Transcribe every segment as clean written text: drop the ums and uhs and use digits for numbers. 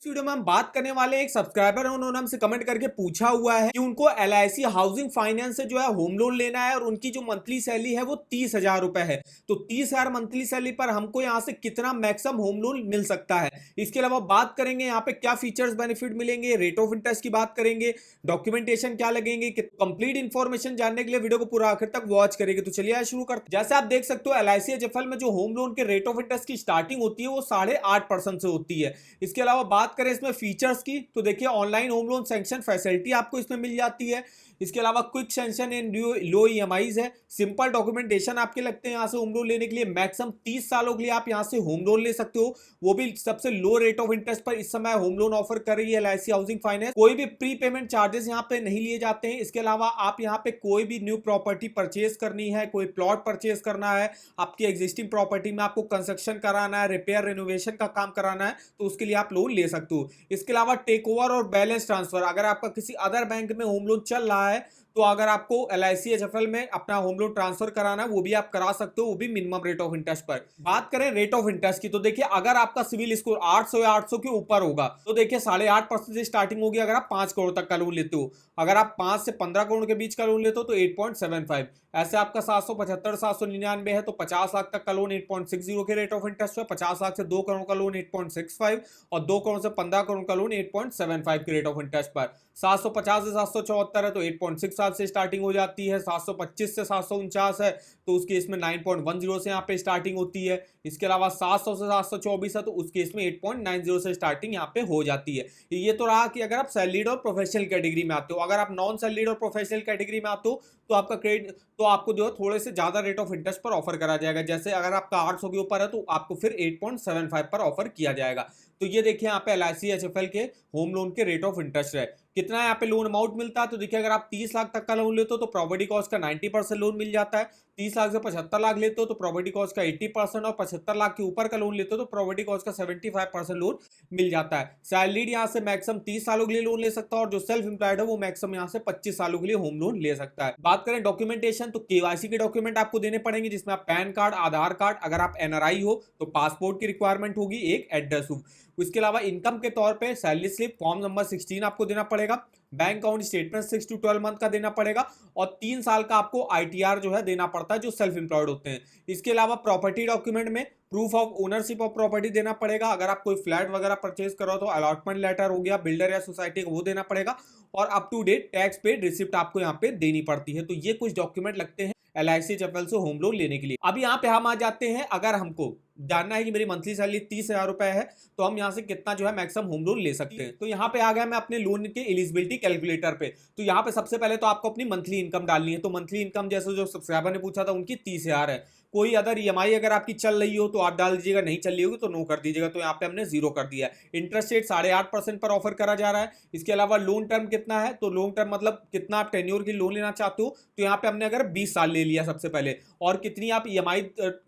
इस वीडियो में हम बात करने वाले एक सब्सक्राइबर है, उन्होंने हमसे कमेंट करके पूछा हुआ है कि उनको LIC हाउसिंग फाइनेंस से जो है होम लोन लेना है और उनकी जो मंथली सैलरी है वो 30,000 रुपए है। तो 30,000 मंथली सैलरी पर हमको यहाँ से कितना मैक्सिमम होम लोन मिल सकता है। इसके अलावा बात करेंगे यहाँ पे क्या फीचर्स बेनिफिट मिलेंगे, रेट ऑफ इंटरेस्ट की बात करेंगे, डॉक्यूमेंटेशन क्या लगेंगे। कंप्लीट इन्फॉर्मेशन जानने के लिए वीडियो को पूरा आखिर तक वॉच करेंगे। तो चलिए शुरू करते हैं। जैसे आप देख सकते हो LIC HFL में जो होम लोन के रेट ऑफ इंटरेस्ट की स्टार्टिंग होती है वो 8.5% से होती है। इसके अलावा बात करें इसमें फीचर्स की तो देखिए online home loan sanction facility आपको इसमें मिल जाती है। इसके अलावा quick sanction and low EMIs है। सिंपल डॉक्यूमेंटेशन आपके लगते हैं यहाँ से होम लोन लेने के लिए। मैक्सिमम 30 सालों के लिए आप यहाँ से होम लोन ले सकते हो, वो भी सबसे लो रेट ऑफ इंटरेस्ट पर इस समय होम लोन ऑफर कर रही है LIC हाउसिंग फाइनेंस। कोई भी प्री पेमेंट चार्जेस यहाँ पे नहीं लिए जाते हैं। इसके अलावा आप यहाँ पे कोई भी न्यू प्रॉपर्टी परचेज करनी है, कोई प्लॉट परचेज करना है, आपकी एग्जिस्टिंग प्रॉपर्टी में आपको कंस्ट्रक्शन कराना है, रिपेयर रेनोवेशन का काम कराना है, तो उसके लिए आप लोन ले सकते हो। इसके अलावा टेक ओवर और बैलेंस ट्रांसफर, अगर आपका किसी अदर बैंक में होम लोन चल रहा है तो अगर आपको LIC HFL में अपना होम लोन ट्रांसफर कराना है वो भी आप करा सकते हो, वो भी मिनिमम रेट ऑफ इंटरेस्ट पर। बात करें रेट ऑफ इंटरेस्ट की तो देखिए अगर आपका सिविल स्कोर 800 या 800 के ऊपर होगा तो देखिए 8.5% से स्टार्टिंग होगी अगर आप 5 करोड़ तक का लोन लेते हो। अगर आप 5 से 15 करोड़ के बीच का लोन लेते हो तो 8.75। ऐसे आपका 775 799 है तो 50 लाख तक का लोन 8.60 के रेट ऑफ इंटरेस्ट है। 50 लाख से 2 करोड़ का लोन 8.65 और 2 करोड़ से 15 करोड़ का लोन 8.75 के रेट ऑफ इंटरेस्ट पर। 750 से 774 है तो 8.65 से स्टार्टिंग हो जाती है। 725 से 749 है तो उस केस में 9.10 से यहाँ पे स्टार्टिंग होती है। इसके अलावा 700 से 724 है तो उस केस में 8.90 से स्टार्टिंग यहाँ पे हो जाती है। ये तो रहा कि अगर आप सैलरीड और प्रोफेशनल कैटेगरी में आते हो। अगर आप नॉन सैलरीड और प्रोफेशनल कैटेगरी में आते हो तो आपका क्रेडिट तो आपको जो है थोड़े से ज्यादा रेट ऑफ इंटरेस्ट पर ऑफर करा जाएगा। जैसे अगर आपका 800 के ऊपर है तो आपको फिर 8.75 पर ऑफर किया जाएगा। तो ये देखिए यहाँ पे LIC HFL के होम लोन के रेट ऑफ इंटरेस्ट है। कितना यहाँ पे लोन अमाउंट मिलता है तो देखिए अगर आप 30 लाख तक का लोन लेते हो तो प्रॉपर्टी कॉस्ट का 90% लोन मिल जाता है। 30 लाख से 75 लाख लेते हो तो प्रॉपर्टी कॉस्ट का 80% और 75 लाख के ऊपर का लोन लेते हो तो प्रॉपर्टी कॉस्ट का 75% लोन मिल जाता है। सैलरीड यहाँ से मैक्सिमम 30 सालों के लिए लोन ले सकता है और जो सेल्फ एम्प्लॉयड है वो मैक्सिमम यहाँ से 25 सालों के लिए होम लोन ले सकता है। बात करें डॉक्यूमेंटेशन तो KYC के डॉक्यूमेंट आपको देने पड़ेंगे जिसमें आप पैन कार्ड, आधार कार्ड, अगर आप NRI हो तो पासपोर्ट की रिक्वायरमेंट होगी, एक एड्रेस प्रूफ। इसके अलावा इनकम के तौर पे सैलरी स्लिप फॉर्म नंबर 16 आपको देना पड़ेगा। Bank account statement 6 to 12 month का देना पड़ेगा और 3 साल का आपको ITR जो है देना पड़ता है जो सेल्फ एम्प्लॉयड होते हैं। इसके अलावा प्रॉपर्टी डॉक्यूमेंट में proof of ownership of property देना पड़ेगा। अगर आप कोई फ्लैट वगैरह परचेज करो तो अलॉटमेंट लेटर हो गया बिल्डर या सोसाइटी को वो देना पड़ेगा और up to date tax paid receipt आपको यहाँ पे देनी पड़ती है। तो ये कुछ डॉक्यूमेंट लगते हैं LIC HFL से होम लोन लेने के लिए। अब यहाँ पे हम आ जाते हैं, अगर हमको जानना है कि मेरी मंथली सैलरी 30,000 रुपए है तो हम यहाँ से कितना जो है मैक्सिमम होम लोन ले सकते हैं। तो यहाँ पे आ गया मैं अपने लोन के एलिजिबिलिटी कैलकुलेटर पे। तो यहाँ पे सबसे पहले तो आपको अपनी मंथली इनकम डालनी है। तो मंथली इनकम जैसे जो सब्सक्राइबर ने पूछा था उनकी 30,000 है। कोई अदर EMI अगर आपकी चल रही हो तो आप डाल दीजिएगा, नहीं चल रही होगी तो नो कर दीजिएगा। तो यहाँ पे हमने 0 कर दिया है। इंटरेस्ट रेट 8.5% पर ऑफर करा जा रहा है। इसके अलावा लोन टर्म कितना है तो लोन टर्म मतलब कितना आप टेन्योर की लोन लेना चाहते हो तो यहाँ पे हमने अगर 20 साल ले लिया सबसे पहले, और कितनी आप EMI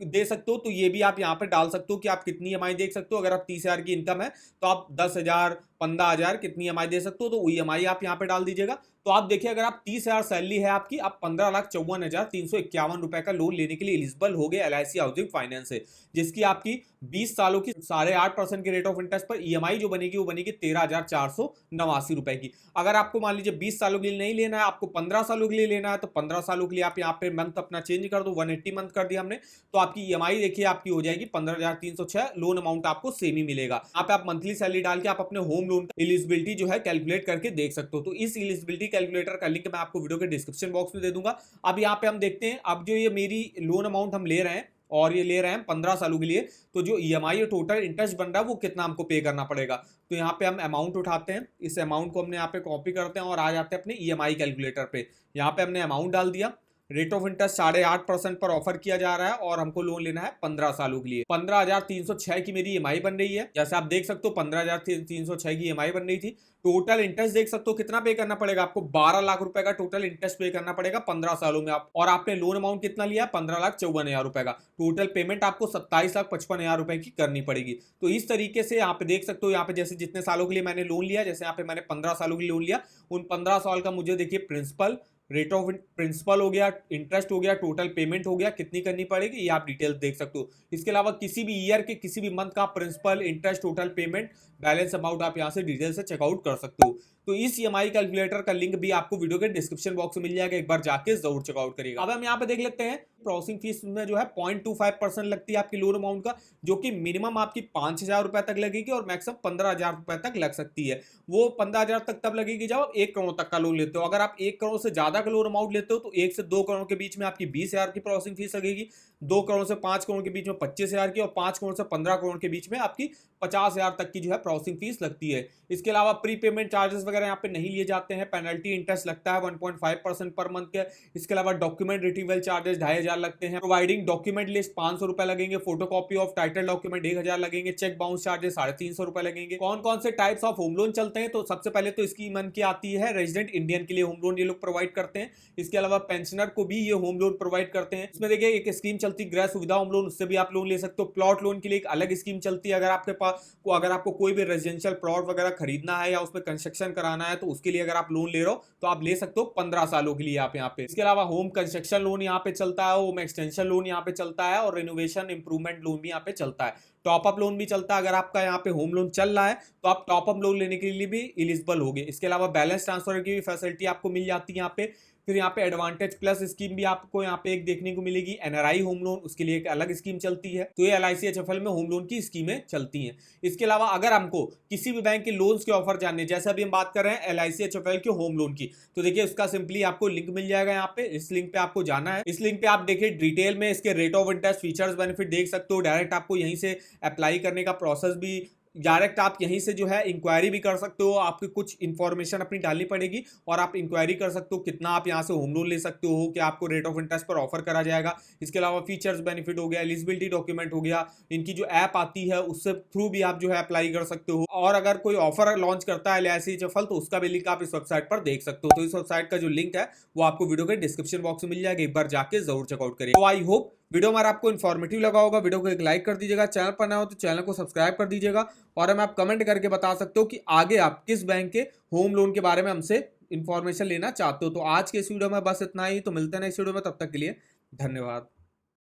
दे सकते हो तो ये भी आप यहाँ पे डाल सकते हो कि आप कितनी EMI दे सकते हो। अगर आप 30,000 की इनकम है तो आप 10,000 15,000 कितनी EMI दे सकते हो तो EMI आप यहाँ पे डाल दीजिएगा। तो आप देखिए अगर आप 30,000 सैलरी है आपकी, आप 15,54,351 रुपए का लोन लेने के लिए एलिजिबल हो गए LIC हाउसिंग फाइनेंस से, जिसकी आपकी 20 सालों की 8.5% के रेट ऑफ इंटरेस्ट पर EMI जो बनेगी वो बनेगी 13,489 रुपए की। अगर आपको मान लीजिए 20 सालों के लिए नहीं लेना है, आपको 15 सालों के लिए लेना है तो 15 सालों के लिए आप यहाँ पे मंथ अपना चेंज कर दो, 180 मंथ कर दिया हमने तो आपकी EMI देखिए आपकी हो जाएगी 15,306। लोन अमाउंट आपको सेम ही मिलेगा। यहाँ पे आप मंथली सैलरी डाल के आप अपने होम लोन का एलिजिबिलिटी जो है कैलकुलेट करके देख सकते हो। तो इस एलिजिबिलिटी कैलकुलेटर का लिंक मैं आपको वीडियो के डिस्क्रिप्शन बॉक्स में दे दूंगा। अब यहाँ पे हम देखते हैं, अब जो ये मेरी लोन अमाउंट हम ले रहे हैं और ये ले रहे हैं 15 सालों के लिए, तो जो EMI और टोटल इंटरेस्ट बन रहा है वो कितना हमको पे करना पड़ेगा। तो यहाँ पे हम अमाउंट उठाते हैं, इस अमाउंट को हमने यहाँ पे कॉपी करते हैं और आ जाते हैं अपने EMI कैलकुलेटर पे। यहाँ पे हमने अमाउंट डाल दिया। रेट ऑफ इंटरेस्ट 8.5% पर ऑफर किया जा रहा है और हमको लोन लेना है 15 सालों के लिए। 15,306 की मेरी EMI बन रही है। जैसे आप देख सकते हो 15,306 की EMI बन रही थी। टोटल इंटरेस्ट देख सकते हो कितना पे करना पड़ेगा आपको, 12 लाख रुपए का टोटल इंटरेस्ट पे करना पड़ेगा 15 सालों में। आप और आपने लोन अमाउंट कितना लिया, 15,54,000 रुपए का। टोटल पेमेंट आपको 27,55,000 रुपए की करनी पड़ेगी। तो इस तरीके से यहाँ पे देख सकते हो, यहाँ पे जैसे जितने सालों के लिए मैंने लोन लिया, जैसे यहाँ पे मैंने 15 सालों के लिए लोन लिया, उन 15 साल का मुझे देखिए प्रिंसिपल, रेट ऑफ प्रिंसिपल हो गया, इंटरेस्ट हो गया, टोटल पेमेंट हो गया, कितनी करनी पड़ेगी ये आप डिटेल्स देख सकते हो। इसके अलावा किसी भी ईयर के किसी भी मंथ का principal, interest, total payment, balance amount आप यहाँ से डिटेल से चेकआउट कर सकते हो। तो इस ईएमआई कैलकुलेटर का लिंक भी आपको वीडियो के डिस्क्रिप्शन बॉक्स में मिल जाएगा, एक बार जाके जरूर चेकआउट करिएगा। अब हम यहाँ पे देख लेते हैं प्रोसेसिंग फीस में जो है 0.25% लगती है आपकी लोन अमाउंट का, जो कि मिनिमम आपकी 5,000 रुपए तक लगेगी और मैक्सिमम 15,000 रुपए तक लग सकती है। वो 15,000 तक तब लगेगी जब आप 1 करोड़ तक का लोन लेते हो। अगर आप 1 करोड़ से ज्यादा का लोन अमाउंट लेते हो तो 1 से 2 करोड़ के बीच में आपकी 20,000 की प्रोसेसिंग फीस लगेगी, 2 करोड़ से 5 करोड़ के बीच में 25,000 की, और 5 करोड़ से 15 करोड़ के बीच में आपकी 50,000 तक की जो है प्रोसेसिंग फीस लगती है। इसके अलावा प्री पेमेंट चार्जेस वगैरह यहाँ पे नहीं लिए जाते हैं। पेनल्टी इंटरेस्ट लगता है 1.5% पर मंथ के। इसके अलावा डॉक्यूमेंट रिट्रीवल चार्जेस 2,500 लगते हैं। प्रोवाइडिंग डॉक्यूमेंट लिस्ट 500 रुपए लगेंगे, फोटोकॉपी ऑफ टाइटल डॉक्यूमेंट 1,000 लगेंगे, चेक बाउंस चार्जेस 350 रुपए लगेंगे। कौन कौन से टाइप्स ऑफ होम लोन चलते हैं, तो सबसे पहले तो इसकी मन की आती है रेजिडेंट इंडियन के लिए होम लोन ये लोग प्रोवाइड करते हैं। इसके अलावा पेंशनर को भी ये होम लोन प्रोवाइड करते हैं। इसमें देखिए एक स्कीम चलती है गृह सुविधा होम लोन, उससे भी आप लोन ले सकते हो। प्लॉट लोन के लिए एक अलग स्कीम चलती है। अगर आपको कोई भी रेजिडेंशियल प्लॉट वगैरह खरीदना है या उसमें कंस्ट्रक्शन कराना है तो उसके लिए अगर आप लोन ले रहे हो तो आप ले सकते हो 15 सालों के लिए आप यहाँ पे। इसके अलावा होम कंस्ट्रक्शन लोन यहाँ पे चलता है, होम एक्सटेंशन लोन यहाँ पे चलता है, और रिनोवेशन इंप्रूवमेंट लोन भी यहाँ पे चलता है। टॉप अप लोन भी चलता है। अगर आपका यहाँ पे होम लोन चल रहा है तो आप टॉप अप लोन लेने के लिए भी एलिजिबल होगे। इसके अलावा बैलेंस ट्रांसफर की भी फैसिलिटी आपको मिल जाती है यहाँ पे। फिर यहाँ पे एडवांटेज प्लस स्कीम भी आपको यहाँ पे एक देखने को मिलेगी। एनआरआई होम लोन, उसके लिए एक अलग स्कीम चलती है। तो ये एलआईसी एचएफएल में होम लोन की स्कीमें चलती हैं। इसके अलावा अगर हमको किसी भी बैंक के लोन्स के ऑफर जानने, जैसे अभी हम बात कर रहे हैं एलआईसी एचएफएल के होम लोन की, तो देखिए उसका सिंपली आपको लिंक मिल जाएगा यहाँ पे। इस लिंक पे आपको जाना है। इस लिंक पे आप देखिए डिटेल में इसके rate of interest, features, benefit देख सकते हो। डायरेक्ट आपको यहीं से अप्लाई करने का प्रोसेस भी, डायरेक्ट आप यहीं से जो है इंक्वायरी भी कर सकते हो। आपकी कुछ इंफॉर्मेशन अपनी डालनी पड़ेगी और आप इंक्वायरी कर सकते हो कितना आप यहाँ से होम लोन ले सकते हो, कि आपको रेट ऑफ इंटरेस्ट पर ऑफर करा जाएगा। इसके अलावा फीचर्स, बेनिफिट हो गया, एलिजिबिलिटी डॉक्यूमेंट हो गया, इनकी जो ऐप आती है उससे थ्रू भी आप जो है अप्लाई कर सकते हो। और अगर कोई ऑफर लॉन्च करता है एलआईसी एचएफएल तो उसका भी लिंक आप इस वेबसाइट पर देख सकते हो। तो इस वेबसाइट का जो लिंक है वो आपको वीडियो के डिस्क्रिप्शन बॉक्स में मिल जाएगा, एक बार जाके जरूर चेकआउट करिए। तो आई होप वीडियो हमारा आपको इन्फॉर्मेटिव लगा होगा। वीडियो को एक लाइक कर दीजिएगा, चैनल पर नया हो तो चैनल को सब्सक्राइब कर दीजिएगा, और हमें आप कमेंट करके बता सकते हो कि आगे आप किस बैंक के होम लोन के बारे में हमसे इंफॉर्मेशन लेना चाहते हो। तो आज के इस वीडियो में बस इतना ही। तो मिलते हैं नेक्स्ट वीडियो में, तब तक के लिए धन्यवाद।